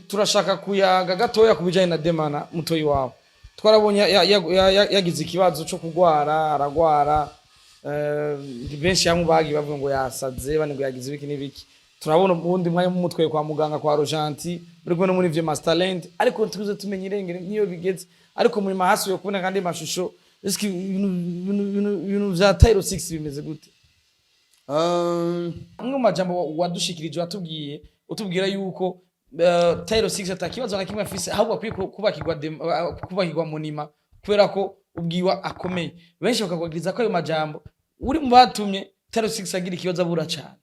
turashaka kuyaga gatoya kubijanye na Demana mutoyi wawe. Twarabonye yagize ikibazo cyo kugwara aragwara benshi yamubagi bavuga ngo yasaze bane ngo yagize ibiki nibiki. Turabona ubundi mwanya mu mutwe kwa muganga kwa Rojanti buri kumwe muri vyo Master Talent ariko tuze tumenye irengere niyo bigeze ariko muri mahasi yo kubona kandi mashusho eski ibintu vya Tyro 6 bimeze gute? Amwe majambo wadushikirije watubwiye utubwira yuko Tyro 6 atakibazo na kimwe afise ahubwo akwiye kubakirwa munima kubera ko ubwiwa akomeye benshi bakagwagiriza ko ayo majambo uri mu batumye Tyro 6 agira ikibazo abura cyane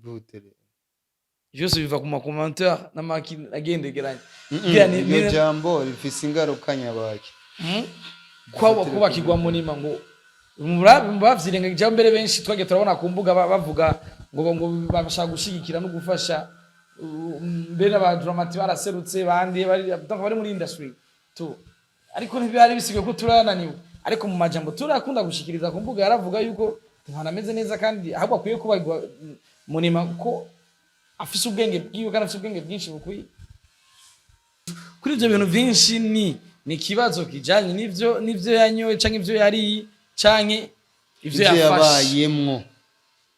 butere Jose biva ku commentaire na makini agendegeranye ni jambo rifise ingaruka nyabaki kwabo kubakirwa munima ngo mubavyirenga ijambo mbere benshi twage turabona ku mbuga bavuga ngo bashaka gushigikira no gufasha mbere abadramati baraserutse bandi bari muri industry tu ariko ntibari bisigaye ko turananiwe ariko mu majambo turakunda gushikiriza ku mbuga yaravuga yuko ntanameze neza kandi ahubwo akwiye kubagwa munima ko afise ubwenge bwiwe kandi afise ubwenge bwinshi bukwiye kuri ivyo bintu byinshi ni kibazo kijanye nivyo yanyoye canke ivyo yari canke ivyo yabayemwo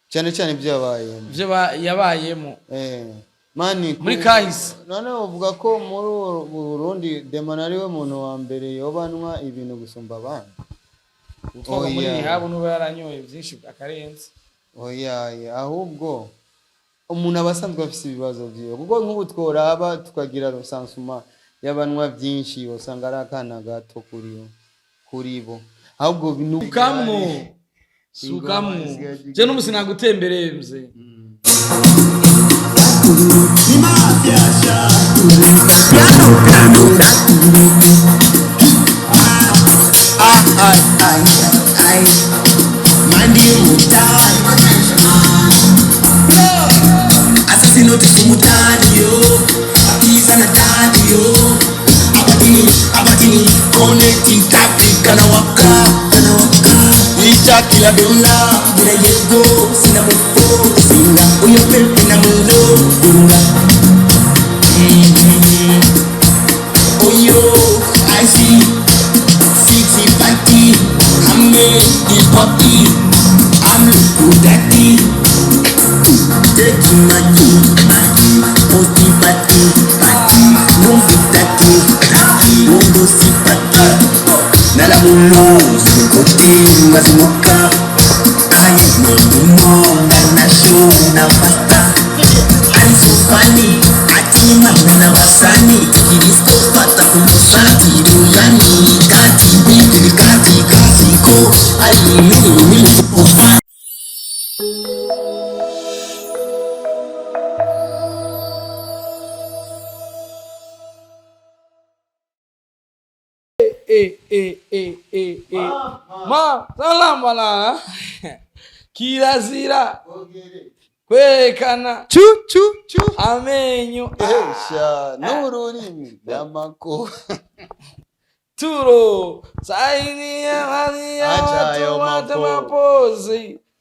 cyane ivyo yabayemo mani muri kahise none uvuga ko muri Burundi Demana ariwe muntu wa mbere yobanwa ibintu gusumba abandi muri habo no baranyoye byinshi akarenze ahubwo umuntu abasanzwe afise ibibazo byiwe kuko nk'ubu tworaba tukagira rusansuma yabanwa byinshi usanga ari akana gato kuri bo ahubwo sukamwo je n'umusi nagutembereye mze asesino tusumutadio akizana tadio abatini connecting topic kana waka icha kila dola bila yego sina mufo sina uyo pepe na mulo oyo I see sexy party I'm the party I'm good at it take my posti party non vitati non si party nala mulo kote mazimoka ayi no na show na pasta I'm so funny atima na basani kirisko pata kumosati duyani kati bibi kati kasiko ayi ni ofa ma salama la kirazira kwekana chu amenyo n'ururimi byamako turo saini ya watu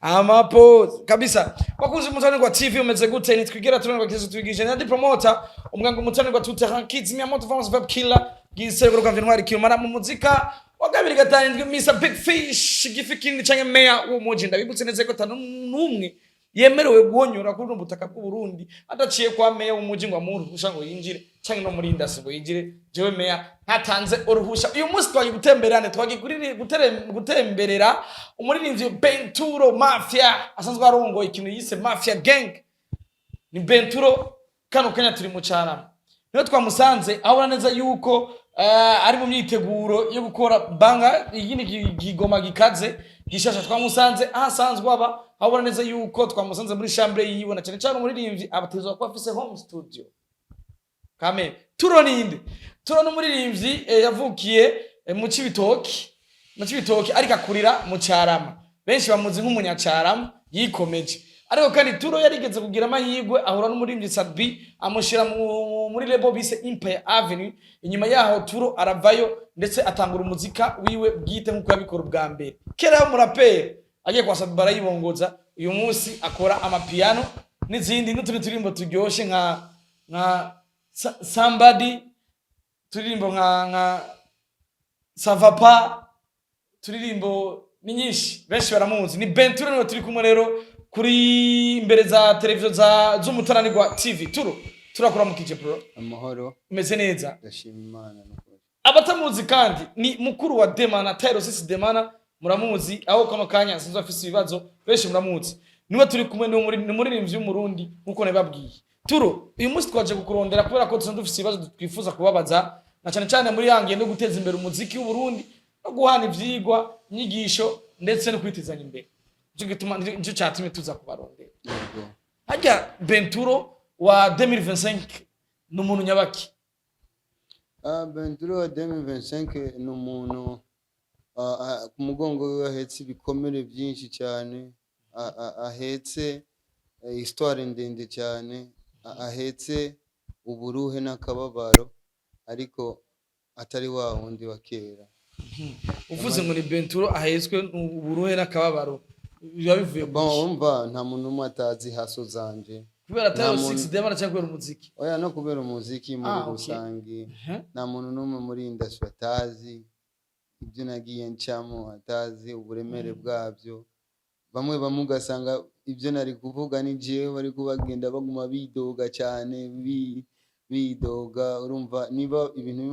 amapozi kabisa wakunze mutani kwa TV umeze gute nitwigira turane kwa kizo twigije ndi promoter umwango mutani kwa Twitter Kids Miyamoto Farms Vibe Killer gisero kwa ntwari kimara mu muzika wagabiri gatani Mr Big Fish gifikindi canke meya w'umuji ndabibutse neze ko numwe yemerewe guhonyora kuri ubutaka bw'u Burundi adaciye kwa meya w'umuji ngo amuruhusha ngo yinjire canke no muri indasi ngo yinjire jewe meya ntatanze uruhusha uyu munsi twagiye gutemberana twagigurire gutemberera umuririmbyi Benturo Mafia asanzwe arongo ikintu yise Mafia Gang ni Benturo kano kanya turi mu cyarama niyo twamusanze aho neza yuko ari mu myiteguro yo gukora banga igini gigoma gikaze gishasha twamusanze ahasanzwe aba aho neza yuko twamusanze muri chambre yiwe na cyane cyane umuririmbyi abatezwa ko afise home studio kame turoninde turono umuririmbyi yavukiye mu Cibitoki ariko akurira mu Cyarama benshi bamuzi nk'umunyacyarama yikomeje ariko kandi turo yarigeze kugira amahirwe ahura n'umuririmbyi Sadbi amushira muri label bise Empire Avenue inyuma yaho turo aravayo ndetse atangura umuzika wiwe bwite nkuko yabikora ubwa mbere kera umuraperi agiye kwa Sadbi barayibongoza uyu munsi akora amapiano n'izindi n'utundi turimbo turyoshe nka nka somebody, turirimbo nka savapa, turirimbo ni nyinshi benshi baramuzi. Ni Benturo niwe turi kumwe rero kuri imbere za televiziyo z'Umutananirwa TV. Turakuramukije bro. Amahoro. Umeze neza? Ndashima Imana n'ukuri. Abatamuzi kandi ni mukuru wa Demana, Tyro Sisi Demana, muramuzi aho kono kanya sinzo afise ibibazo benshi muramuzi. Niwe turi kumwe ni muririmbyi w'umurundi nkuko nababwiye. Uyu munsi twaje kukurondera kubera ko dufise ibibazo twifuza kubabaza, na cyane cyane muri yangiye no guteza imbere umuziki w'Uburundi no guhana ivyigwa, inyigisho ndetse no kwitezanya imbere. Cyo gituma nicyo cyatumye tuza kubarondera. Hajya Benturo wa 2025 n'umuntu nyabaki? Benturo wa 2025 n'umuntu ku mugongo we ahetse ibikomere byinshi cyane, ahetse histoire ndende cyane, ahetse uburuhe n'akababaro, ariko atari wa wundi wa kera. Uvuze ngo ni Benturo ahetswe uburuhe n'akababaro, biba bivuye umva nta muntu umwe atazi haso zanje kubera Tyro Sisi Demana cyangwa kubera umuziki. Oya, no kubera umuziki muri rusange. Nta muntu n'umwe muri industry atazi ibyo nagiye ncamo, atazi uburemere bwabyo. Bamwe ugasanga ibyo nari kuvuga ni jewe bari kubagenda baguma bidoga cyane, bidoga. Urumva niba ibintu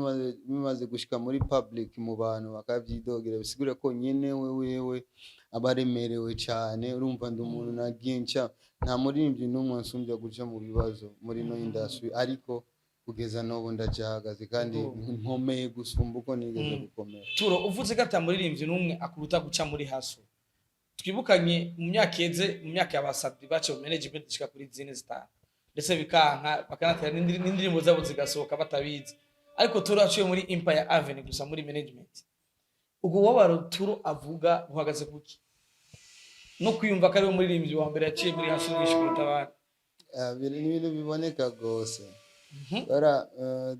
bimaze gushika muri public mu bantu bakabyidogera, bisigura ko nyene wewe abaremerewe cyane. Urumva ndi umuntu nagiye nca, nta muririmbyi n'umwe nsumbya guca mu bibazo muri no industry, ariko kugeza n'ubu ndacahagaze kandi nkomeye gusumba uko nigeze gukomera. Turo, uvuze ko atamuririmbyi n'umwe akuruta guca muri haso. Twibukanye mu myaka yeze, mu myaka y'abasabyi bace mu management ishika kuri 4 ndetse bikanka bakanatera n'indirimbo zabo zigasohoka batabizi, ariko Turo aciye muri Empire Avenue gusa muri management. Ubwo wabaro Turo avuga buhagaze kuki no kwiyumva ko ari umuririmbyi wa mbere yaciye muri haso n'ishikuruta abandi? Ni ibintu biboneka gose. Bara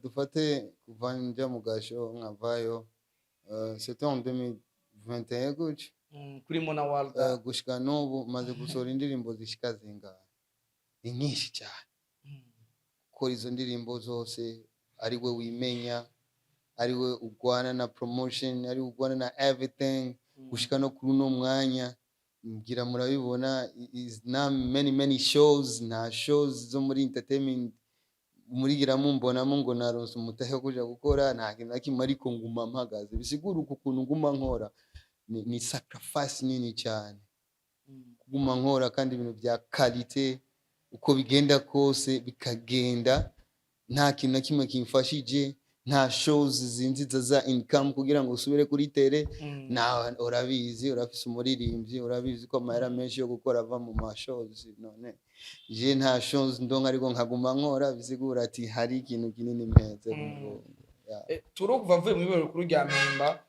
dufate kuva njya mu gasho nkavayo, c'était en 2021 gutyo, kuri Mona World gushika n'ubu maze gusohora indirimbo zishika zingahe, ni nyinshi cyane. Ko izo ndirimbo zose ari we wimenya, ari we ugwana na promotion, ari ugwana na everything, gushika no kuri no mwanya ngira murabibona is na many shows na shows zo muri entertainment muri gira mumbonamo ngo naronse umutahe kuja gukora nta kintu nakimwe, ariko nguma mpagaze. Bisigura ukuntu nguma nkora ni sacrifice nini cyane, kuguma nkora kandi ibintu bya quality uko bigenda kose bikagenda, nta kintu nakimwe kimfashije, nta shows zinziza za income kugira ngo usubire kuri tele. Na urabizi, urafise umuririmbyi, urabizi ko amahera menshi yo gukora ava mu ma shows. None je nta shows ndonka, ariko nkaguma nkora, bisigura ati hari ikintu kinini mpeze. Turo kuva mvuye mu ibero kuri rya Mpimba,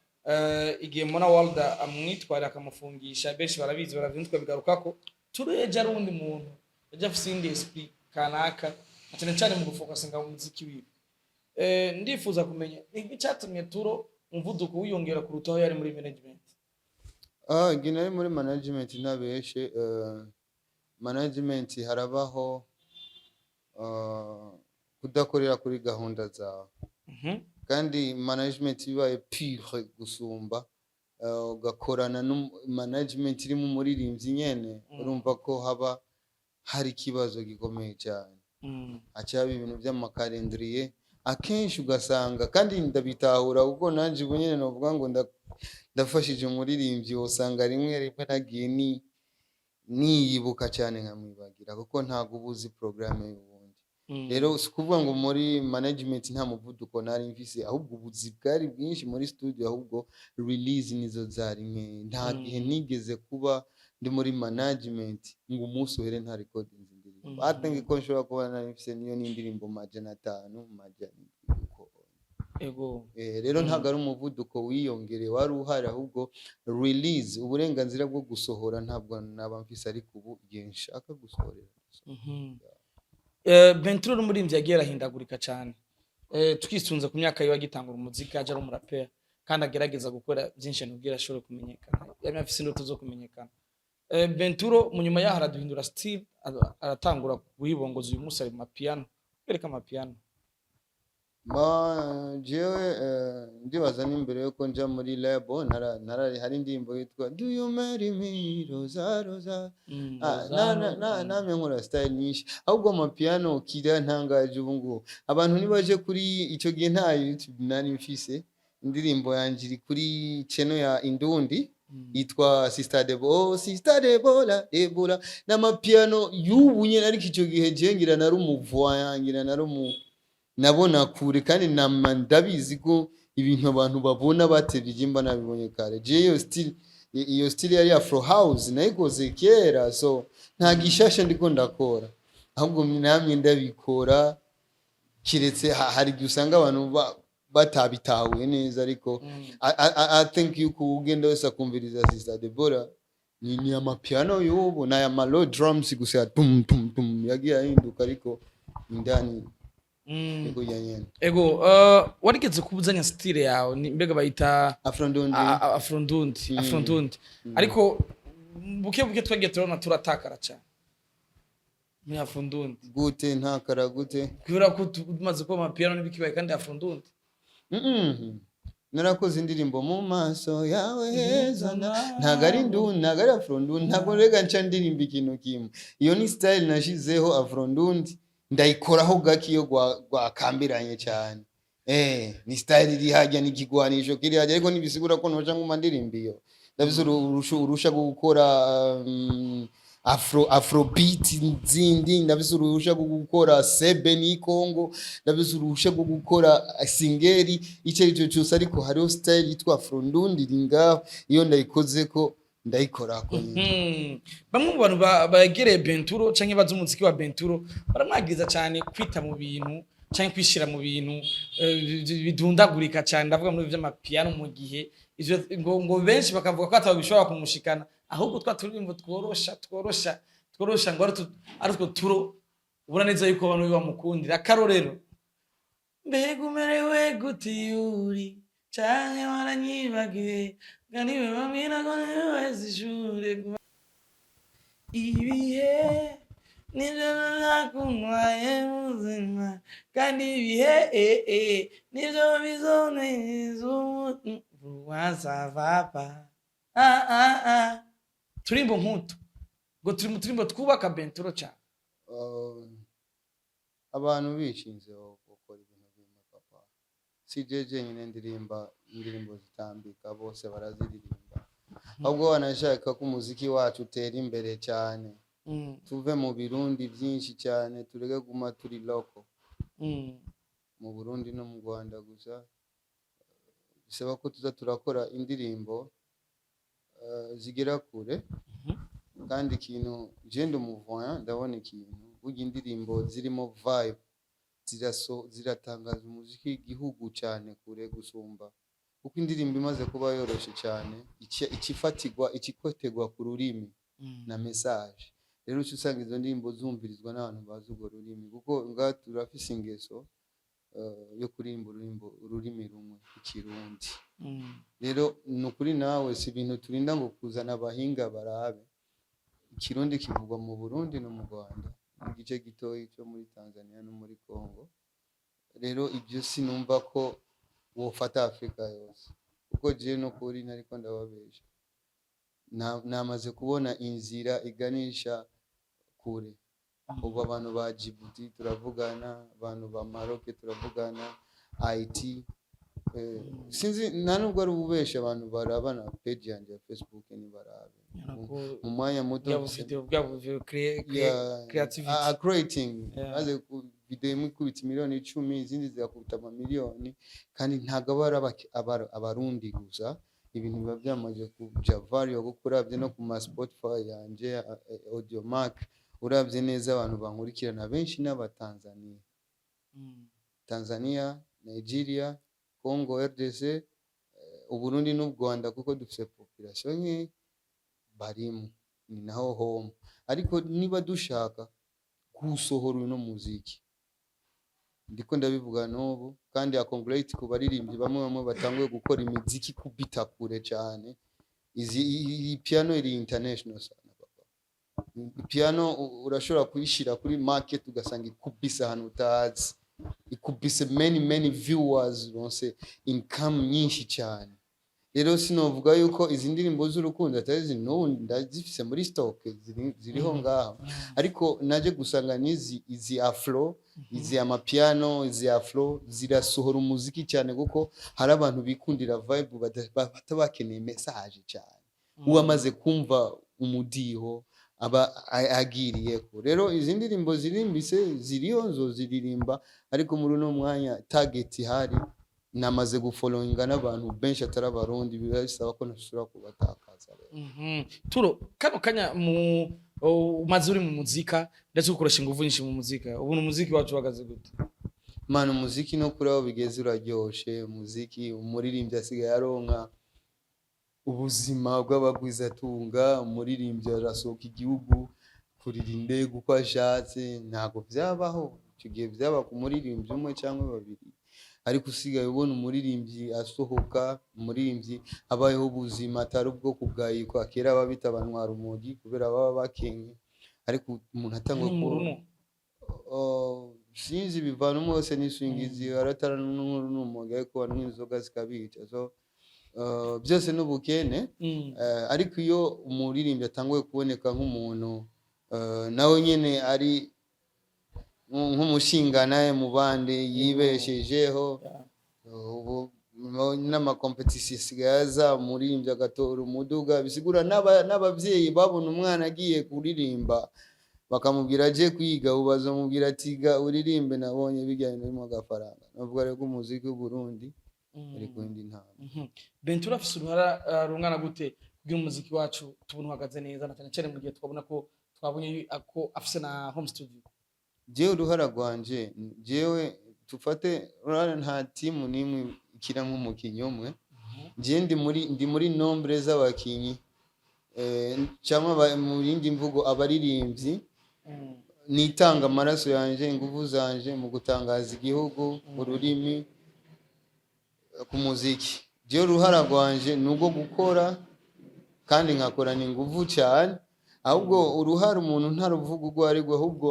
igihe Mona World amwitwarira akamufungisha, benshi barabizi baravyumva bigarukako Turo yeje ari undi muntu yaje afise indi esprit kanaka, cyane cyane mu gufocusinga mu muziki wiwe. Ndifuza kumenya icyatumye Turo umuvuduko wiyongera kuruta aho yari muri management. Gina ari muri management ntabeshe. Management harabaho kudakorera kuri gahunda zawe, kandi management bibaye pire gusumba ugakorana no management iri mu muririmbyi nyene, urumva ko haba hari kibazo gikomeye cyane. Acyaba ibintu by'amakalendrier akenshi ugasanga, kandi ndabitahura kuko nanje bunyene novuga ngo ndafashije umuririmbyi, usanga rimwe nagiye niyibuka cyane nkamwibagira kuko ntago ubuzi programme y'ubundi. Rero sikuvuga ngo muri management nta muvuduko nari mfise, ahubwo ubuzi bwari bwinshi muri studio, ahubwo release nizo zari nke. Nta gihe nigeze kuba ndi muri management ngo umunsi uhere nta recording indirimbo. Atange ko nshobora kuba nari mfise niyo n'indirimbo 500 rero ntago ari umuvuduko wiyongere wari uhari, ahubwo release, uburenganzira bwo gusohora ntabwo naba mfise, ariko ubu igihe nshaka gusohorera. Benturo n'umuririmbyi yagiye arahindagurika cyane, twisunze ku myaka yiwe agitangura umuziki, aje ari umurapera kandi agerageza gukora byinshi n'ubwira ashobora kumenyekana, yari afise indoto zo kumenyekana. Benturo mu nyuma yaho araduhindura style, aratangura guhibongoza uyu munsi ari mu piano, kwereka amapiano jewe ndibaza n'imbere yuko nja muri labo hari indirimbo yitwa do you marry me rosa rosa namye nkora style nyinshi ahubwo amapiano kira ntangaje ubu ngubu abantu nibaje kuri ico gihe nta YouTube nari mfise indirimbo yanje iri kuri channel ya Indundi yitwa Sister Debo Sister Debola n'amapiano y'ubu nyene ariko ico gihe je ngira nari umuvoix yangira nari nabona kure kandi ndabizi ko ibintu abantu babona batevye imba nabibonye kare je iyo still yari Afro House nayikoze kera so nta gishasha ndiko ndakora ahubwo namye ndabikora kiretse hari usanga abantu batabitahuye neza ariko I think yuko ugenda wese akumviriza Sister Deborah ni amapiano y'ubu na ya low drums gusa tum tum tum yagiye ahinduka ariko indani ego warigeze kubuzanya style yawe mbega bayita afrondundi ariko buke twagiye turabona turatakara cyane ni afrondundi gute ntakara gute kubera ko tumaze ko amapiano nibikibaye kandi afrondundi narakoze indirimbo mu maso yawe heza ntagari ntagari afrondundi ntabwo rega nca ndirimba ikintu kimwe iyo ni style nashizeho afrondundi ndayikoraho gakiyo gwakambiranye cyane ni style iri hajya n'ikigwanisho kiri hajya ariko nibisigura ko noja nguma ndirimba iyo ndabizo urusha gukora afrobeat nzindi ndabizo urusha gukora sebe ni Kongo ndabizo urusha gukora singeri icyo cyose ariko hariho style yitwa afrondundi ringa iyo ndayikoze ko ndayikorako bamwe mu bantu bagereye Benturo canke bazi umuziki wa Benturo baramwagiza cyane kwita mu bintu canke kwishira mu bintu bidundagurika cyane ndavuga muri vy'amapiano mu gihe ivyo ngo benshi bakavuga ko atabishobora kumushikana ahubwo twaturimbo tworosha ngo ari two turo ubona neza yuko abantu bamukundira akarorero mbega umerewe gutiyuri canke waranyibagiwe Ganiwe mamina kone wezi shure ibihe nivyo nakumwaye muzima kandi ibihe nivyo bizoneza umutu wasavapa turimbo nkutu ngo turimbo twubaka Benturo cyane abantu bishinze gukora ibintu bimwe papa si jeje nyine indirimbo zitambika bose baraziririmba ahubwo wanashaka ko umuziki wacu utera imbere cyane tuve mu Burundi byinshi cyane turege guma turi loko mu Burundi no mu Rwanda gusa bisaba ko tuza turakora indirimbo zigera kure kandi ikintu je ndumuvoya ndabona ikintu burya indirimbo zirimo vibe ziratangaza umuziki w'igihugu cyane kure gusumba kuko indirimbo imaze kuba yoroshe cyane ikikotegwa ku rurimi na message rero usanga izo ndirimbo zumvirizwa n'abantu bazi urwo rurimi kuko nga turafise ingeso yo kurimba ururimi rumwe ikirundi rero nukuri nawe si ibintu turinda ngo kuzana abahinga barabe ikirundi kivugwa mu Burundi no mu Rwanda mu gice gitoyi cyo muri Tanzania no muri Kongo rero ibyo sinumva ko wofata Afrika yose kuko je no kuri nariko ndababesha namaze kubona inzira iganisha kure ubu abantu ba Djibouti turavugana abantu ba Maroc turavugana IT sinzi nanubwo ari ububesha abantu barabana page yanjye ya Facebook ni barabe mu mwanya muto creating aze video imwe kubita miliyoni 10 izindi zigakubita amamiliyoni kandi ntago abarundi gusa ibintu biba byamaze kuja vario gukurabye no ku ma Spotify yanje Audiomack urabye neza abantu bankurikirana benshi n'abatanzania Tanzania Nigeria Congo RDC Uburundi n'u Rwanda kuko dufite population nke barimo ni naho home ariko niba dushaka gusohora uno muziki ndiko ndabivuga n'ubu kandi congratulate ku baririmbyi bamwe batanguye gukora imiziki kubita kure cyane izi piano iri international sana papa piano urashobora kuyishira kuri market ugasanga ikubise ahantu utazi, ikubise many viewers, ronse income nyinshi cyane. Rero sinovuga yuko izi ndirimbo z'urukundo atari zinundi ndazifise muri stock ziriho ngaho, ariko naje gusanga izi afro, izi amapiano, izi afro zirasohora umuziki cyane, kuko hari abantu bikundira vibe batabakeneye message cyane, uwamaze kumva umudiho aba agiriyeko. Rero izi ndirimbo zirimbise ziriho nzoziririmba, ariko muri uno mwanya target ihari namaze gufollowinga n'abantu benshi atari abarundi, birasaba ko nashobora kubatakaza. Turo, kano kanya umaze uri mu muzika ndetse ukoresha ingufu nyinshi mu muzika, ubu umuziki wacu uhagaze gute? Mana, umuziki no kuri aho bigeze uraryoshe. Umuziki umuririmbyi asigaye aronka ubuzima bw'abagwizatunga, umuririmbyi arasohoka igihugu kurira indege uko ashatse. Ntabwo byabaho icyo gihe, byaba ku muririmbyi umwe cyangwa babiri, ariko usigaye ubona umuririmbyi asohoka, umuririmbyi abayeho ubuzima atari ubwo kubwayikwa. Kera babita bantwara umugi kubera baba bakenye, ariko umuntu atangwa ko sinzi bivana umwose n'iswingizi aratara n'umugi, ariko banywa inzoga zikabica. So byose n'ubukene. Ariko iyo umuririmbyi atanguye kuboneka nk'umuntu nawe nyene ari nk'umushingana mu bandi yibeshejeho, ubu n'amakompetisiyo asigaye aza, umuririmbyi agatora umuduga, bisigura n'ababyeyi babona umwana agiye kuririmba bakamubwira aje kwiga, ubu bazamubwira ati ga uririmbe, nabonye bijyanye n'imo agafaranga. Navuga rero umuziki w'u Burundi ari ku yindi ntambwe. Bentura afise uruhara rungana gute kugira umuziki wacu tubona uhagaze neza, na cyane cyane mu gihe twabona ko twabonye ko afise na home studio? Jewe uruhara rwanje, jewe tufate urara nta timu nimwe ikira nk'umukinyi umwe, je ndi muri nombre z'abakinyi cyangwa mu yindi mvugo abaririmbyi, nitanga amaraso yanje, ingufu zanje mu gutangaza igihugu, ururimi, ku muziki. Jewe uruhara rwanje nubwo gukora kandi nkakorana ingufu cyane, ahubwo uruhara umuntu ntaruvuga urwo ari rwo, ahubwo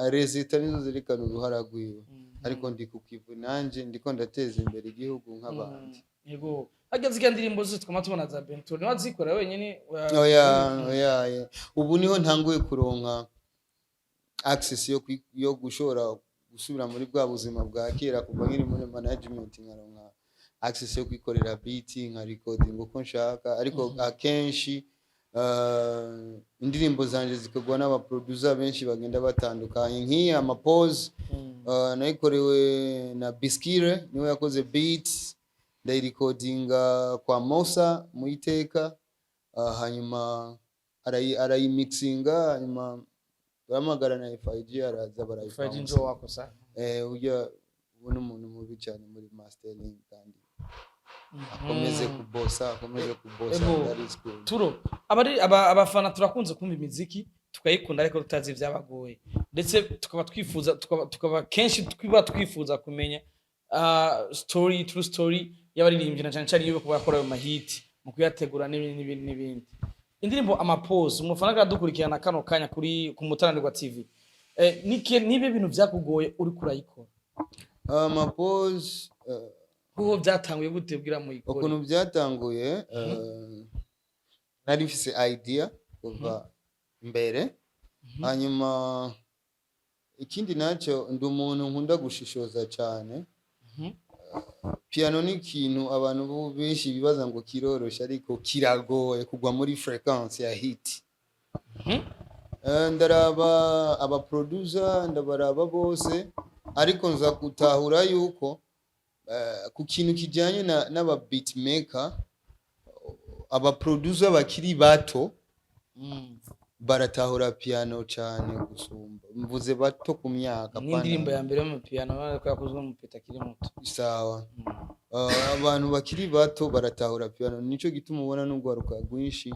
resultat nizo zirikana uruhara rwiwe. Ariko ndi kukivu nanje ndiko ndateza imbere igihugu nk'abandi. Yego, hageze kandi indirimbo zose twama tubona za Bentura niwe azikora wenyine? Oya. Ubu niho ntanguye kuronka access yo gushora gusubira muri bwa buzima bwa kera, kuva nkiri muri management nkaronka access yo kwikorera beat nka recording uko nshaka. Ariko akenshi indirimbo zanje zikorwa n'aba producer benshi bagenda batandukanye. Nk'iyi Amapose nayikorewe na Biskire, niwe yakoze beats, ndayirecordinga kwa Mosa mu Iteka, hanyuma arayimixinga, hanyuma baramagara na FIG araza barayifanga. FIG nzo wako sana. Ujya ubona umuntu mubi cyane muri mastering, kandi akomeze kubosa that is cool. Turo, abafana turakunze kumva imiziki tukayikunda, ariko tutazi ibyabagoye, ndetse tukaba kenshi twifuza kumenya true story y'abaririmbyi, na cyane cyane iyo bakora ayo mahiti mu kuyategura n'ibindi. Indirimbo Amapose umufana aradukurikirana kano kanya ku Mutaranirwa TV, nibe bintu byakugoye uri kurayikora? Amapose kuko byatanguye gute bwira mu ikora? Ukuntu byatanguye, nari mfise idea kuva mbere, hanyuma ikindi nacyo ndi umuntu nkunda gushishoza cyane. Piano ni ikintu abantu benshi bibaza ngo kiroroshe, ariko kiragoye kugwa muri frequency ya hit. Ndaraba aba producer, ndabaraba bose, ariko nza gutahura yuko ku kintu kijyanye n'aba beatmaker, aba producer bakiri bato baratahura piano cyane gusumba. Mvuze bato ku myaka, n'indirimbo ya mbere mu piano yakozwe mu peta kiri muto. Sawa. Abantu bakiri bato baratahura piano, nico gituma ubona n'ugwaruka rwinshi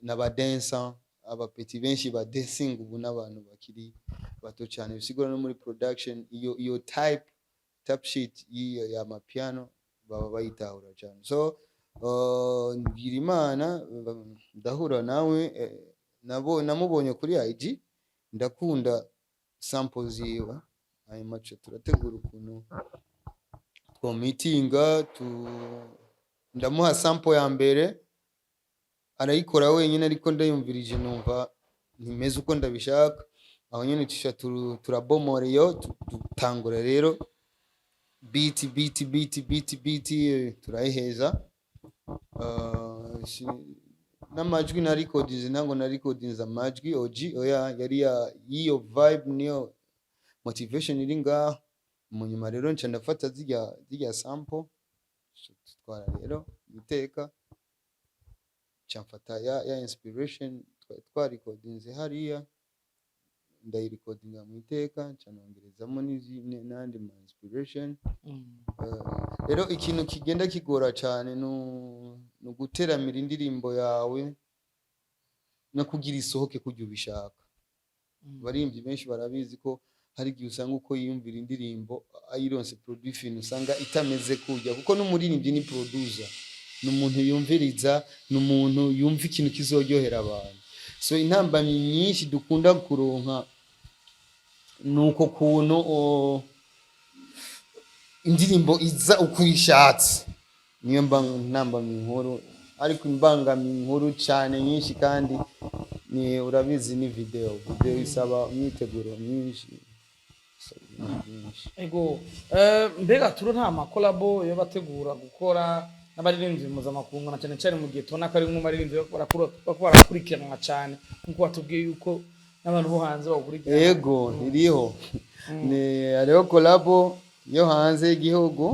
n'aba dancer, abapeti benshi ba dancing ubu n'abantu bakiri bato cyane. Bisigura no muri production iyo type sheet ya mapiano baba bayitahura cyane. So ngira Imana ndahura nawe namubonye kuri IG ndakunda sample ziwe ayo mace turategura ukuntu twomitinga ndamuha sample ya mbere arayikora wenyine ariko ndayumvirije numva nimeze uko ndabishaka aho nyine cisha turabomoreyo dutangura rero beat turayiheza n'amajwi na recordings nango na recordings amajwi OG oya yari iyo vibe niyo motivation iri ngaho munyuma rero nca ndafata zirya sample twara rero guteka cyamfata ya inspiration twa recordings hariya ndayirecordinga mu iteka cyanongerezamo n'andi ma inspiration rero ikintu kigenda kigora cyane no guteramira indirimbo yawe no kugira isohoke kujya ubishaka barimbyi benshi barabizi ko hari igihe usanga uko yiyumvira indirimbo ayironse production usanga itameze kujya kuko n'umuririmbyi ni producer n'umuntu yumviriza n'umuntu yumva ikintu kizoryohera abantu so intambamyi nyinshi dukunda kuronka nuko kuntu indirimbo iza ukuyishatse niyo ntambamyi nkuru ariko imbangami nkuru cyane nyinshi kandi ni urabizi ni video isaba imyiteguro myinshi ego mbega turo nta makolabo yo bategura gukora n'abaririmbyi mpuzamakungu na cyane cyane mu gihe tubona ko ari nk'abaririmbyi barakurikiranwa cyane nk'uko watubwiye yuko n'abantu bo hanze bakurikirana yego iriho hariho kolabo yo hanze y'igihugu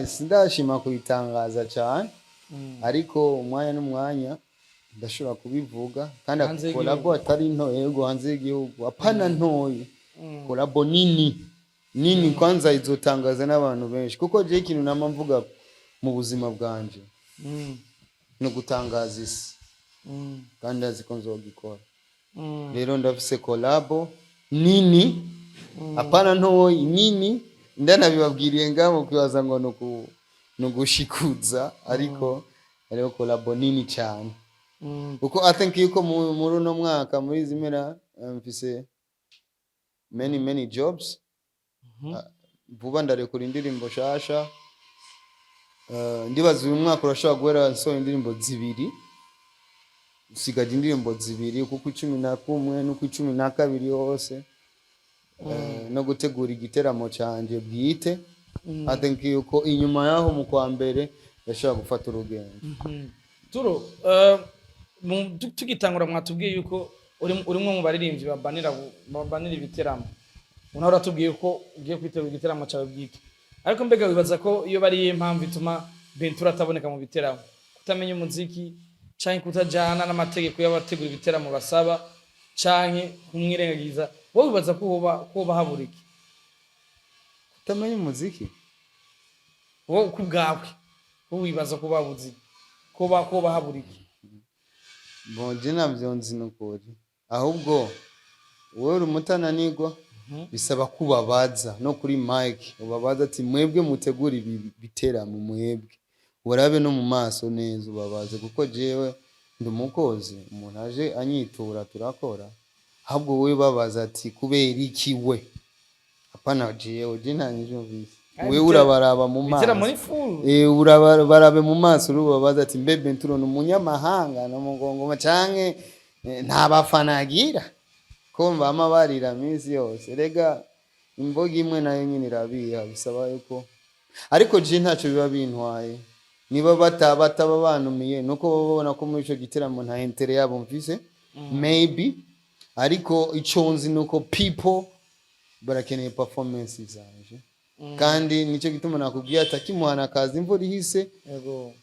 sindashima kuyitangaza cyane ariko umwanya n'umwanya ndashobora kubivuga kandi kolabo atari nto yego hanze y'igihugu apana ntoyi kolabo nini kwanza izotangaza n'abantu benshi kuko je ikintu namamvuga mu buzima bwanje no gutangaza isi kandi aziko nzogikora rero ndafise kolabo nini apana ntoyi nini ndanabibabwiriye ngabo kwibaza ngo no gushikuza ariko rero kolabo nini cyane kuko I think yuko muri uno mwaka muri zimera mfise many jobs vuba ndarekura indirimbo shasha ndibaza uyu mwaka urashobora guhera nsohoye indirimbo zibiri usigaje indirimbo zibiri kuko 11 no ku 12 hose no gutegura igiteramo canje bwite I think yuko inyuma yaho mu kwa mbere ndashobora gufata urugendo turo tugitangura mwatubwiye yuko urimo mu baririmbyi babanira ibiteramo unahora atubwiye ko ugiye kwitegura igiteramo cyawe bwite ariko mbega wibaza ko iyo bari impamvu ituma Bentura ataboneka mu biteramo kutamenya umuziki canke kutajana n'amategeko y'abategura ibiteramo basaba canke kumwirengagiza wowe wibaza ko bahaburiki kutamenya umuziki wowe kubwawe wowe wibaza ko babuzi ko bahaburiki bonje navyo nzi nukuri ahubwo wowe uri mutananirwa bisaba kubabaza no kuri mic ubabaza ati mwebwe mutegura ibi biteramo mwebwe urabe no mu maso neza ubabaze kuko jewe ndumukozi umuntu aje anyitura turakora ahubwo wowe babaza ati kubera iki we apana jewe ntanijumvise wewe urabaraba mu maso urabarabe mu maso urubabaza ati mbebe nturono umunyamahanga no mugongoma canke nta bafana agira kumva amabarira minsi yose rega imboga imwe nayo nyine irabiha bisaba yuko ariko je ntacyo biba bintwaye niba bataba banumiye nuko babona ko muri ico giteramo nta intere yabo mfise maybe ariko ico nzi nuko people barakeneye performance zanje kandi nico gituma nakubwiye atakimuhana kazi imvura ihise yego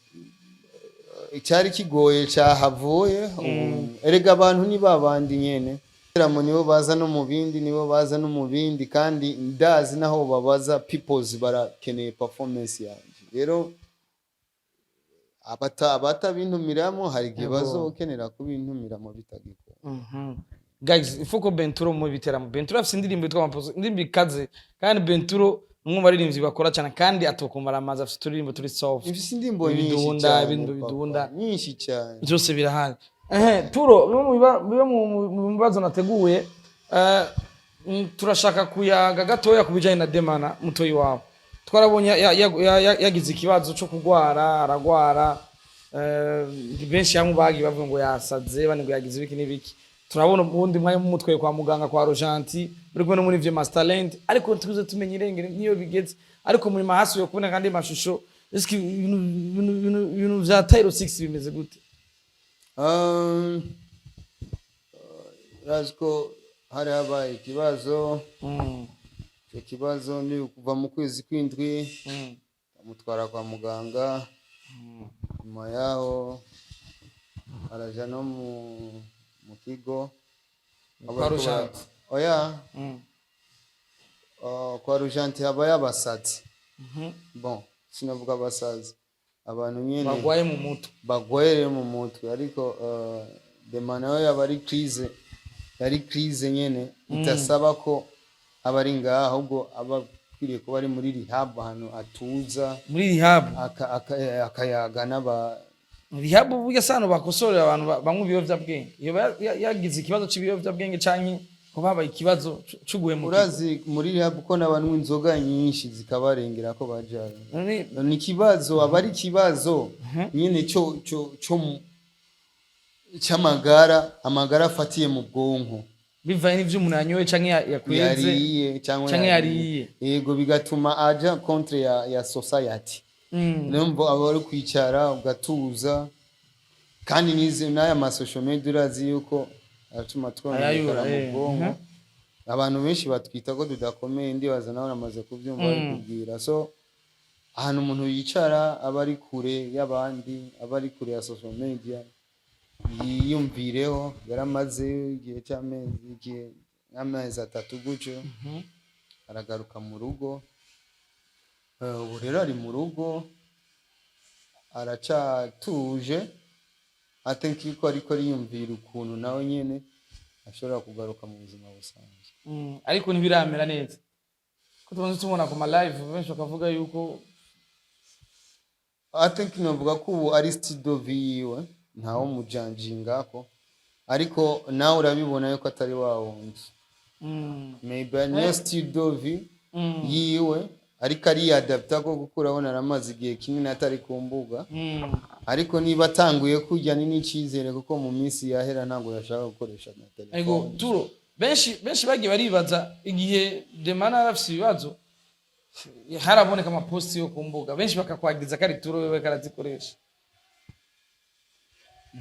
icyari kigoye cyahavuye erega abantu ni babandi nyene nibo baza no mu bindi nibo baza no mu bindi kandi ndazi naho babaza peoples barakeneye performance yanje rero abata bintumiramo hari igihe bazokenera kubintumiramo bitagiko guys ifuko Benturo mu biteramo Benturo afite indirimbo yitwa Amaposo indirimbo ikaze kandi Benturo umwe baririmbyi bakora cyane kandi atokumara amazi afite turirimbo turi soft ifite indirimbo nyinshi bidunda nyinshi cyane byose birahari Turo biba mu bibazo nateguye turashaka kuyaga gatoya kubijanye na Demana mutoyi wawe twarabonye yagize ikibazo cyo kugwara aragwara benshi yamubagi bavuga ngo yasaze bane ngo yagize ibiki n'ibiki turabona ubundi mwanya mu mutwe kwa muganga kwa Rojanti buri no muri vye Masterland ariko tuze tumenye irengere niyo bigeze ariko muri mahasi yo kubona kandi mashusho eski ibintu vya Tyro 6 bimeze gute? Raziko hari habaye ikibazo icyo kibazo ni kuva mu kwezi kw'indwi amutwara kwa muganga nyuma yaho araja no mu kigo kwa Rojanti oya kwa Rojanti habaye abasazi bon sinavuga abasazi abantu nyene bagwaye mu mutwe ariko Demana yo yabari crise nyene itasaba ko abari ngaho ahubwo abakwiriye kuba ari muri rehab hano atuza muri rehab akayaga n'aba rehab burya sano bakosorera abantu bamwe ibiyovyabwenge iyo yagize ikibazo cy'ibiyovyabwenge canke ko babaye ikibazo cuguhemuka urazi muri rehab ko n'abantu inzoga nyinshi zikabarengera ko bajaye ni ikibazo abari ikibazo nyine cyo amagara afatiye mu bwonko bivaye n'ivyo umuntu yanyoye canke yakweze canke yariye yego bigatuma aja contre ya society nembo abari kwicara ugatuza kandi nize n'aya masocial media urazi yuko atuma twonera mu bwonko abantu benshi batwita ko tudakomeye ndibaza nawe namaze kubyumva bari kubwira so ahantu umuntu yicara abari kure y'abandi abari kure ya social media yiyumvireho yaramaze igihe cy'amezi 3 gutyo aragaruka mu rugo ubu rero ari mu rugo aracatuje atenki ko ariko yiyumvira ukuntu nawe nyene ashobora kugaruka mu buzima busanzwe ariko ntibiramera neza ko tubanze tubona ku ma live benshi bakavuga yuko atenki novuga ko ubu ari studio viwe ntawo mujanjingako ariko nawe urabibona yuko atari wa wundi maybe next studio yiwe ariko ari adapta ko gukurabona namaze igihe kinini atari ku mbuga ariko niba atanguye kujya n'icizere kuko mu minsi yahera ntabwo yashaka gukoresha na telefone ego Turo benshi bagiye baribaza igihe Demana arafise ibibazo haraboneka ama post yo ku mbuga benshi bakakwagiza kari Turo wewe karazikoresha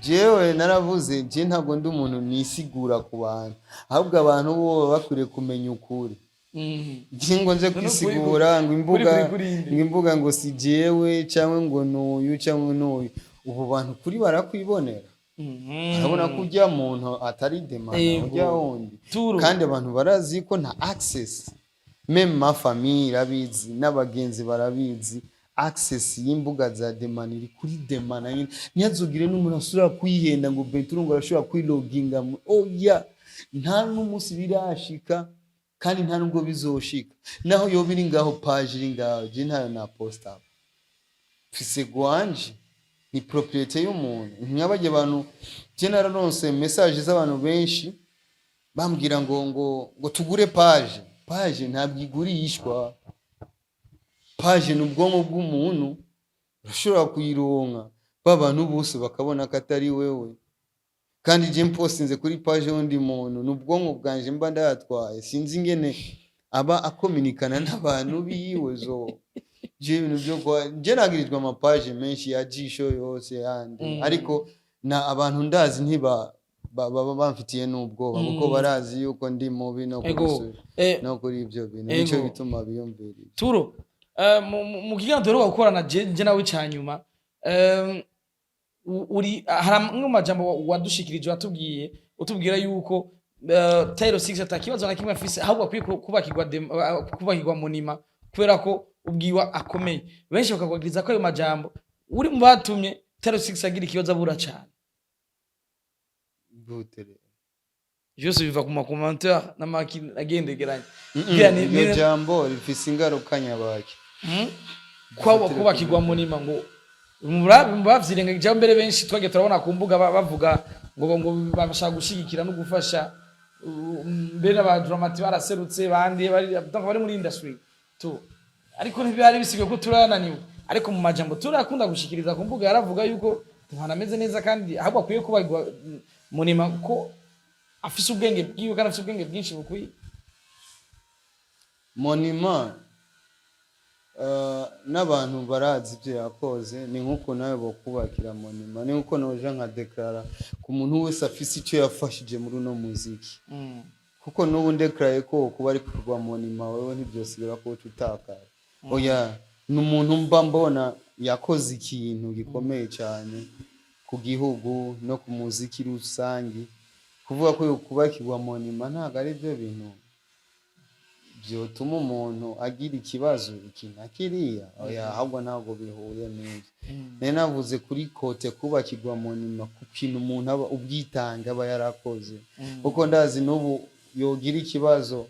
jewe naravuze je ntabwo ndi umuntu nisigura ku bantu ahubwo abantu bo bakuriye kumenya ukuri ngo nje kwisigura ngo imbuga ngo si jewe cyangwa ngo n'uyu cyangwa n'uyu ubu bantu kuri barakwibonera urabona ko ujya muntu atari Demana ujya wundi kandi abantu barazi ko nta access meme ma famille irabizi n'abagenzi barabizi access y'imbuga za Demana iri kuri Demana nyine ntiyazugire n'umuntu asura kwihenda ngo Benturungu arashobora kwiloginga oya nta n'umunsi birashika kandi nta nubwo bizoshika naho yo biri ngaho page iri ngaho je ntayo na post up fise gwanje ni propriété y'umuntu nk'abaje abantu je nararonse message z'abantu benshi bambwira ngo tugure page ntabwo igurishwa page n'ubwonko bw'umuntu urashobora kuyironka babantu bose bakabona ko atari wewe kandi je mpostinze kuri page y'undi muntu n'ubwonko bwanje mba ndatwaye sinzi ingene aba akominikana n'abantu biwe zo je ibintu byo je nagirijwe ama page menshi ya jisho yose yandi ariko na abantu ndazi ntiba bamfitiye n'ubwoba kuko barazi yuko ndi mubi no kuri ibyo bintu nico bituma biyumvira Turo mu kiganiro rero gukorana je nawe cyanyuma uri haramwe majambo wadushikirije watubwiye utubwira yuko Tyro 6 atakibazo na kimwe afise ahubwo akwiye kubakirwa munima kubera ko ubwiwa akomeye benshi bakakwagiriza ko ayo majambo uri mu batumye Tyro 6 agira ikibazo abura cyane gutere Jose biva ku commentaire n'amakini agendegeranye ni jambo rifise ingaruka nyabaki kwabo kubakirwa munima ngo mubavyirenga mbere benshi twagiye turabona ku mbuga bavuga ngo babasha gushigikira no gufasha mbere abadramati baraserutse bandi bari muri industry tu ariko ntibari bisigaye ko turananiwe ariko mu majambo turakunda gushikiriza ku mbuga yaravuga yuko tuhanameze neza kandi ahubwo akwiye kuba munima ko afise ubwenge bwiwe kandi afise ubwenge bwinshi bukwiye monima n'abantu barazi ibyo yakoze ni nk'uko nawe bakubakira monima ni nk'uko noja nka deklara ku muntu wese afise icyo yafashije muri uno muziki kuko n'ubu ndeklaraye ko kuba ari kurwa monima wewe ntibyosigara ko utakara oya ni umuntu mba mbona yakoze ikintu gikomeye cyane ku gihugu no ku muziki rusange kuvuga ko kubakirwa monima ntabwo ari byo bintu byotuma umuntu agira ikibazo ikintu akiriya oya ahubwo ntabwo bihuye neza nari navuze kuri kote kubakirwa monima ku kintu umuntu aba ubwitange aba yarakoze kuko ndazi n'ubu yogira ikibazo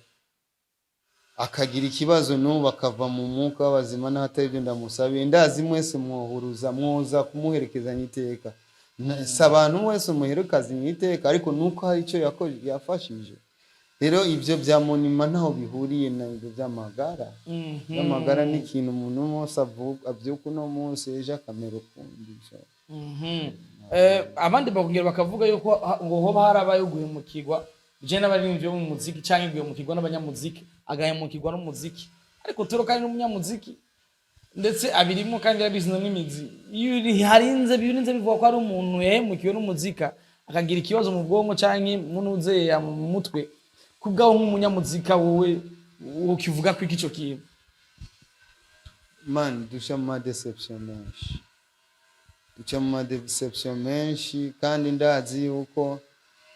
akagira ikibazo n'ubu akava mu mwuka w'abazima n'ahatari ibyo ndamusabiye ndazi mwese mwohuruza mwoza kumuherekezanya iteka si abantu mwese umuherekezanya iteka ariko nuko hari icyo yafashije rero ibyo bya monima ntaho bihuriye na ibyo by'amagara by'amagara ni ikintu umuntu wese abyuka uno munsi ejo akamera ukundi abandi bakongera bakavuga yuko ngo hoba harabaye guhemukirwa je n'abaririmbyi bo mu muziki canke guhemukirwa n'abanyamuziki agahemukirwa n'umuziki ariko turo kandi n'umunyamuziki ndetse abirimo kandi yabizi n'imizi harinze bivuga ko ari umuntu yahemukiwe n'umuzika akagira ikibazo mu bwonko canke munuze mu mutwe kubgaho nk'umunyamuzika wowe ukivuga ko ico kintu man dusha mu deception menshi kandi ndazi yuko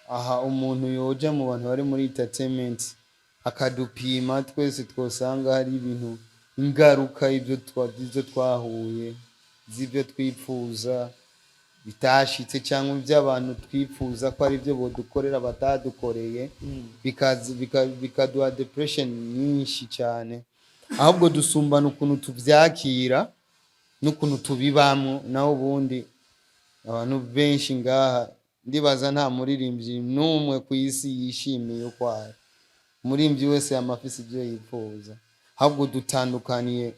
aha umuntu yoja mu bantu bari muri entertainment akadupima twese twosanga hari ibintu ingaruka ibyo twahuye z'ibyo twipfuza bitashitse cyangwa iby'abantu twifuza ko ari byo bodukorera batadukoreye bikaduha depression nyinshi cyane ahubwo dusumbana ukuntu tubyakira n'ukuntu tubibamo naho ubundi abantu benshi ngaha ndibaza nta muririmbyi n'umwe ku isi yishimiye uko ari umuririmbyi wese yamafise ibyo yifuza ahubwo dutandukaniye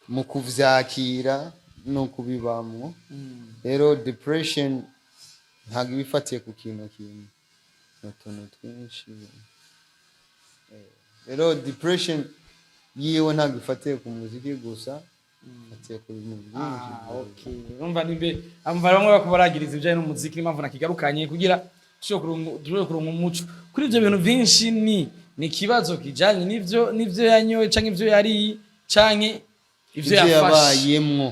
mu kuvyakira no kubibamwo rero depression ntabwo ibifatiye ku kintu kimwe n'utuntu twinshi rero depression yiwe ntabwo ifatiye ku muziki gusa ifatiye ku bintu byinshi urumva nimbe bamwe bakubaragiriza ibijyanye n'umuziki n'impamvu nakigarukanye kugira dushobore kuronka umuco kuri ibyo bintu byinshi ni ikibazo kijanye n'ivyo yanyoye canke ivyo yariye canke ivyo yabayemwo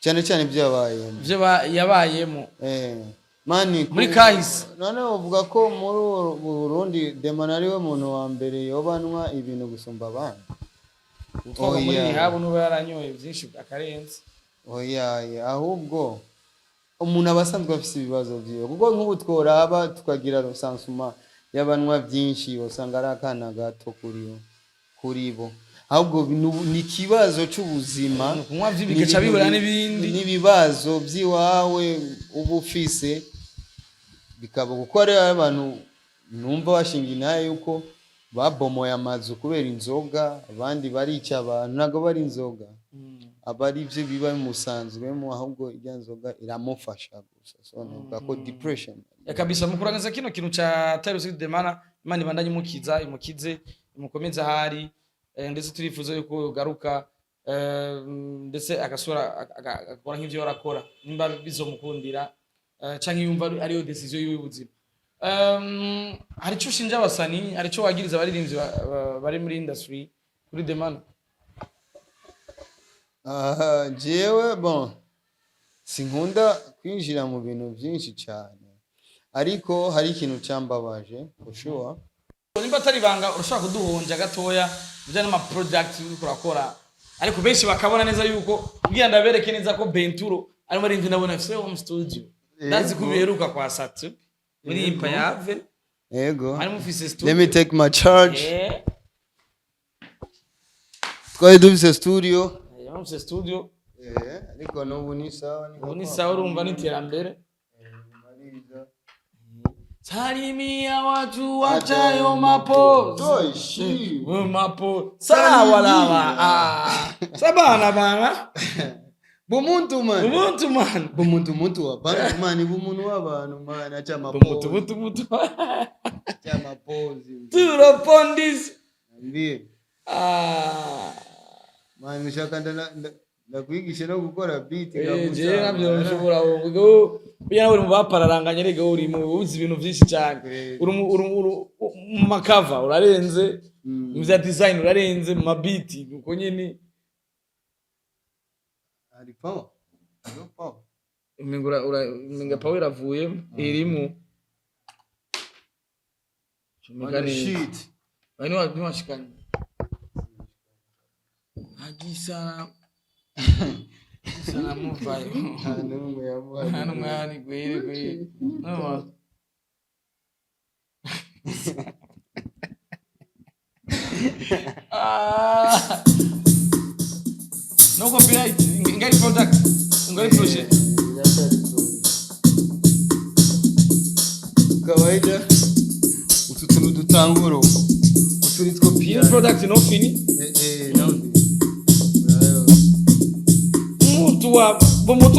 cyane cyane ivyo yabayemo mani muri kahise none uvuga ko muri Burundi Demana ariwe muntu wa mbere yobanwa ibintu gusumba abandi utwo muri habo n'ubu yaranyoye byinshi akarenze oya ahubwo umuntu abasanzwe afite ibibazo byiwe kuko nk'ubu tworaba tukagira rusansuma y'abanwa byinshi usanga ari akana gato kuri bo ahubwo ni ikibazo cy'ubuzima kunywa by'ibikaca bibura n'ibindi n'ibibazo by'iwawe uba ufise bikaba gukora abantu numva washinga inaye yuko babomoye amazu kubera inzoga abandi barica abantu ntabwo bari inzoga aba ari byo biba bimusanzwemo ahubwo ijya nzoga iramufasha gusa so nuvuga ko depression kabisa mukurangiza kino kintu cha Tyrus Demana Imana ibandanye imukize imukomeza hari ndetse turifuza yuko garuka ndetse agasura agakora nk'ivyo yarakora nimba bizomukundira canke yumva ariyo decision y'ubuzima hari cyo shinja abasani hari cyo wagiriza abaririmbyi bari muri industry kuri Demana jewe bon sinkunda kwinjira mu bintu byinshi cyane ariko hari ikintu cyambabaje ushuwa nimba atari banga urashaka kuduhonja gatoya bijana ama project uri kurakora ariko benshi bakabona neza yuko ubwiye ndabereke neza ko Benturo ari muri imvi nabona fse home studio ndazi kubiheruka kwa Satu muri Impayave yego ari mufise studio let me take my charge twari dufise studio mufise studio ariko n'ubu ni sawa urumva n'iterambere Salimia watu wachayo mapozi. Toishi. Mapozi. Sawa lawa. Sabana bana. Bumuntu man. Bumuntu man. Bumuntu wabana man bumuntu wabana man acha mapozi. Bumuntu. Acha mapozi. Turo pondis. Ndiye. Man ushakanda ndakwigisha no gukora beat je nabyo nshobora ngo bya uri mu bapararanganye rega uri mu uzi ibintu byinshi cyane uri mu makava urarenze mu za design urarenze mu beat uko nyene ari power no power minga power iravuye irimo shit bani washikanye agisana sana muvayo hano mwani gwere no no copyright ngari product ngari project kawaida ututuntu dutanguro uturitwo pia product no fini no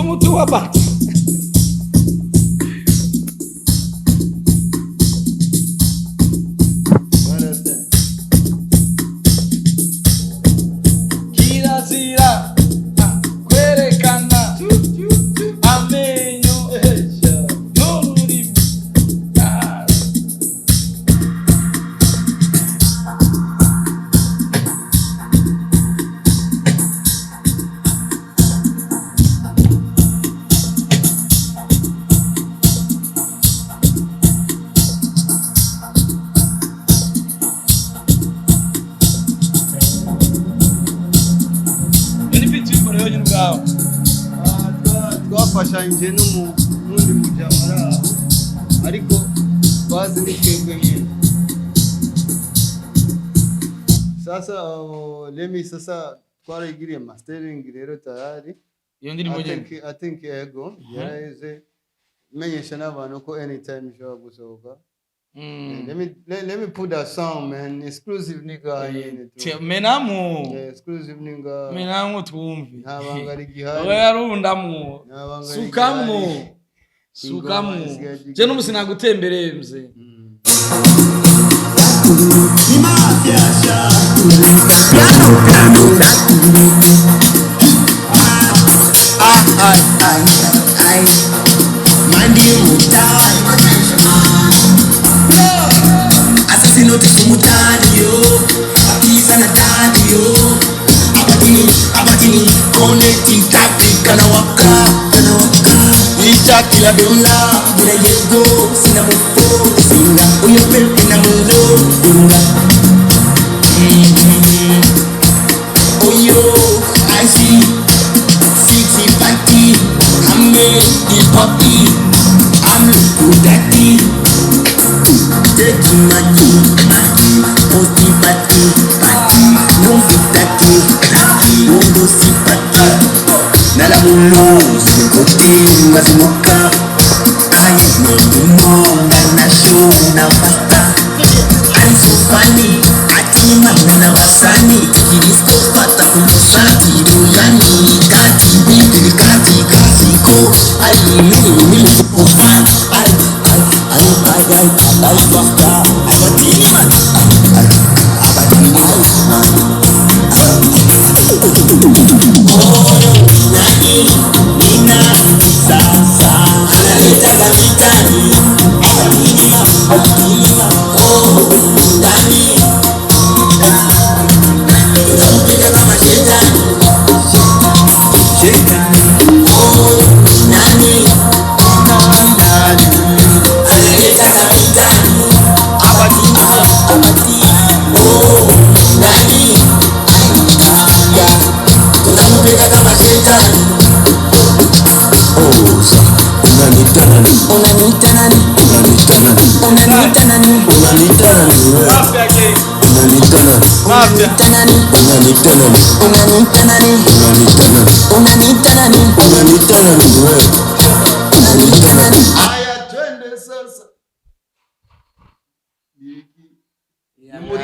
mutu wa bata kirazira kwerekana amenyo n'ururimi twafashanyije n'undi mujamara ariko bazi nitwebwe nyine sasa lemi sasa twarigiriye mastering rero tayari iyo ndirimbo I think ego yareze menyesha n'abantu ko anytime ishobora gusohoka. Let me put that song, man. Exclusive nigga. Menamu. Exclusive nigga. Menamu twumvi. Nabangari gihari. Oya yarundamu. Sukamu. Sukamu. Je no musina gutembereye mze. Assassino de sumutadio, apisa na tadio, abatini, connecting tactic, kana waka, ita kila dola, bila yego, sina mufo, singa, uyo pepe na mulo, singa. Oyo, I see, 60 party, I'm the puppy, I'm good at it. Take my party, party, party, no party, no party. Nala bulu, sikote, mazimoka. Aye, no, na show, na pasta. I'm so funny, ati mamena wasani. Kiristo pata kumusati, duyani, kati, bibi, kati, ko. Aye, mimi, so fun,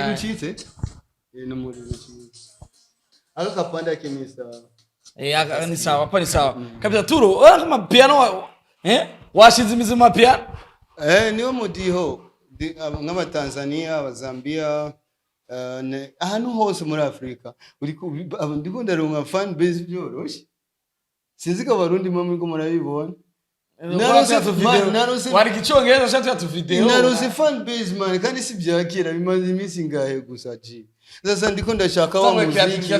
gucitse n'umuriro ucitse aka kapanda kinisa ni sawa hapa ni sawa kabisa Turo ora kama piano washize imizima piano niyo mudiho nk'aba Tanzania abazambia ahantu hose muri Afrika ndiko ndaronka fan base byoroshe sinzi ko abarundi mwe ngo murabibona wari kichongereza shatu ya tu video narose fan base man kandi si byakira bimaze iminsi ngahe gusa ji sasa ndiko ndashaka wa muziki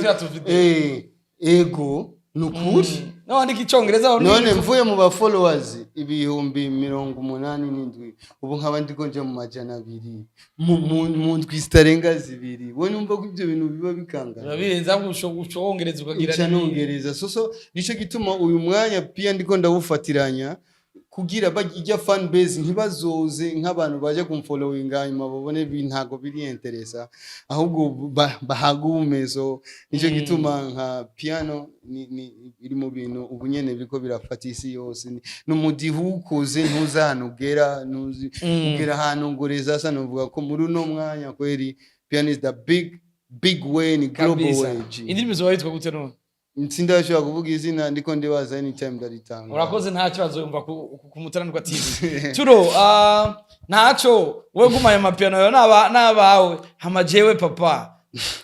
ego nukuri no kichongereza none mvuye mu ba followers ibihumbi 87 ubu nkaba ndiko nje mu majana 2 mu ndwi starenga zibiri we numva ko ibyo bintu biba bikangana urabirenza gushongereza ukagira n'ingereza so nico gituma uyu mwanya pia ndiko ndawufatiranya kugira bajya fan base ntibazoze nk'abantu baje kumfollowinga nyuma babone bintago biri interesa ahubwo bahagumezo nico gituma nka piano ni iri mu bintu ubunyene biko birafatisi yose n'umudihukoze ntuzanugera ugera hano ngoreza asa novuga ko muri no mwanya kweri piano is the big way ni global way indimi zo yitwa gute none Nsindashobora kuvuga izina ndiko ndibaza anytime ndaritanga. Urakoze nta kibazo yumva ku Mutananirwa TV. Turo ntaco we gumaye mapiano yo nabawe hamajewe papa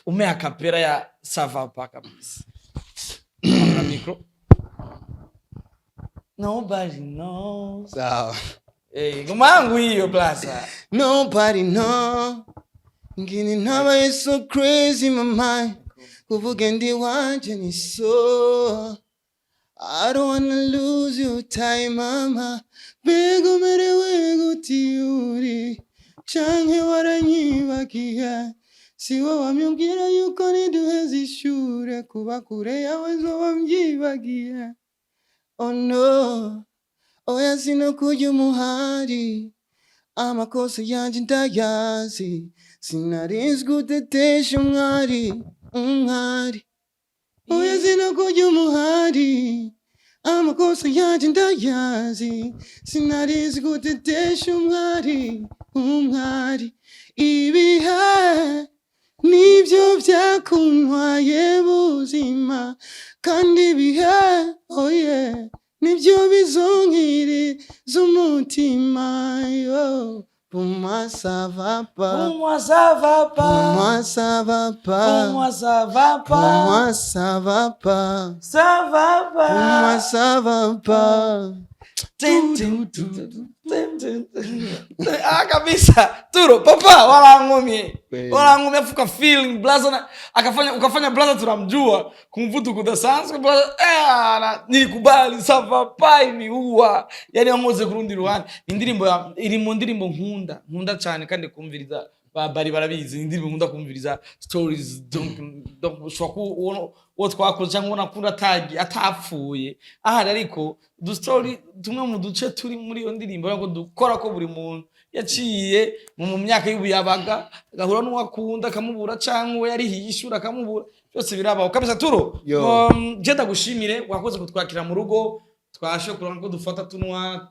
ume akapera ya sava pa kabisa. Na micro. Nobody knows. Sawa. Gumangu hiyo plaza. Nobody know. Ngini naba is so crazy my mind. Kuvuga ndi wanje ni so I don't wanna lose your time mama Bego merewe gutiuri Change waranyibakia Siwa wamyugira yuko niduhezi ishure Kuba kure yawe zoba mjibagia Oh no Oya sino kuju muhari Amakosa yanje ndayazi Sinarinzi gutetesha umwari umwari oya zina kuja umuhari amakosa yanje ndayazi sinarizi gutetesha umwari ibihe nibyo byakuntwaye buzima kandi ibihe oye nibyo bizonkiri z'umutima yo Pour moi ça va pas. Pour moi ça va pas. Pour moi ça va pas. Pour moi ça va pas. Pour moi ça va pas. Ça va pas. Pour moi ça va pas. Kabisa Turo papa wala afuka feeling blaza ukafanya blaza tunamjua kumvutu kudasanzwe blaza nilikubali sava pai ni uwa yani amoze kurundi ruhande indirimbo iri mu ndirimbo nkunda cyane kandi kumviriza bari barabizi indirimbo nkunda kumviriza stories donc shwaku wo twakoze cyangwa unakunda tagi atapfuye ahari ariko du story tumwe mu duce turi muri iyo ndirimbo yako dukora ko buri muntu yaciye mu myaka y'ubuyabaga gahura n'uwakunda kamubura cyangwa yari hishura kamubura byose birabaho kabisa Turo je ndagushimire wakoze kutwakira mu rugo twashe kuranga ko dufata tunwa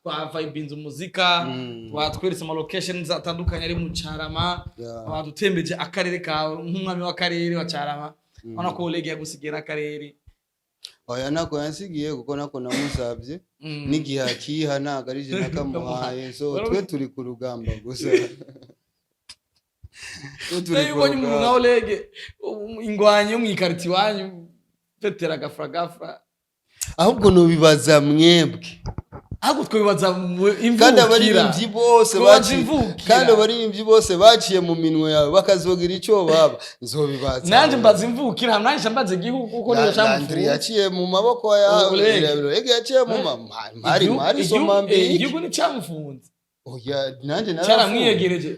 twa vibinze umuzika twatweretse ama locations atandukanye ari mu Carama badutembeje akarere kawe nk'umwami w'akarere wa Carama ona ko lege yagusigira akarere oya nako yansigiye kuko nako namusabye n'igihe akiha nagarije nakamuhaye so twe turi ku rugamba gusa Ubonye umuntu nka Olege ingwanyi yo mwikariti wanyu petera gafra ahubwo no bibaza mwebwe ahubwo twibaza imvukira kandi abaririmbyi bose baciye mu minwe yawe bakazogira icyo baba nzobibaza nanje mbaza imvukira nanje mbaze gihugu kuko niyo cyamvu yaciye mu maboko yawe Olege yaciye mu mari somambe igihugu ni cyamufunze oya nanje naramwiyegereje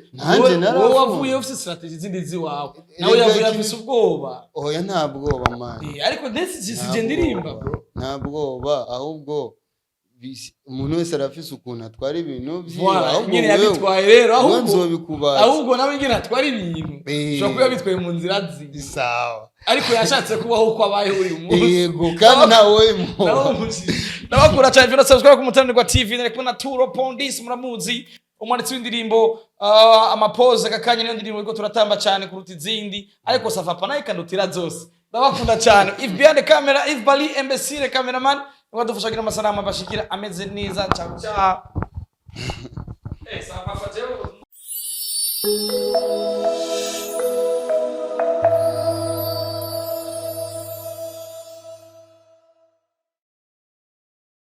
wowe wavuye ufite strategy zindi ziwawe nawe yavuye afise ubwoba oya nta bwoba man ariko this is ndirimba bro nta bwoba ahubwo umuntu wese arafise ukuntu atwara ibintu vyiwe ahubwo nyine yabitwaye rero ahubwo nawe nyine atwara ibintu ushobora kuba yabitwaye mu nzira zibi sawa ariko yashatse kubaho uko abaye uyu munsi yego kandi nawe nabakura cyane video subscribe ku Mutananirwa TV nari kumwe na Turo Pondis muramuzi umwanditsi w'indirimbo amapose kakanya niyo ndirimbo ariko turatamba cyane kuruta izindi ariko Safapa nayo ikandutira zose ndabakunda cyane. If behind the camera, if Bali Imbecile cameraman wadufasha kugira amasanamu abashikira ameze neza cyane. Safapa jewe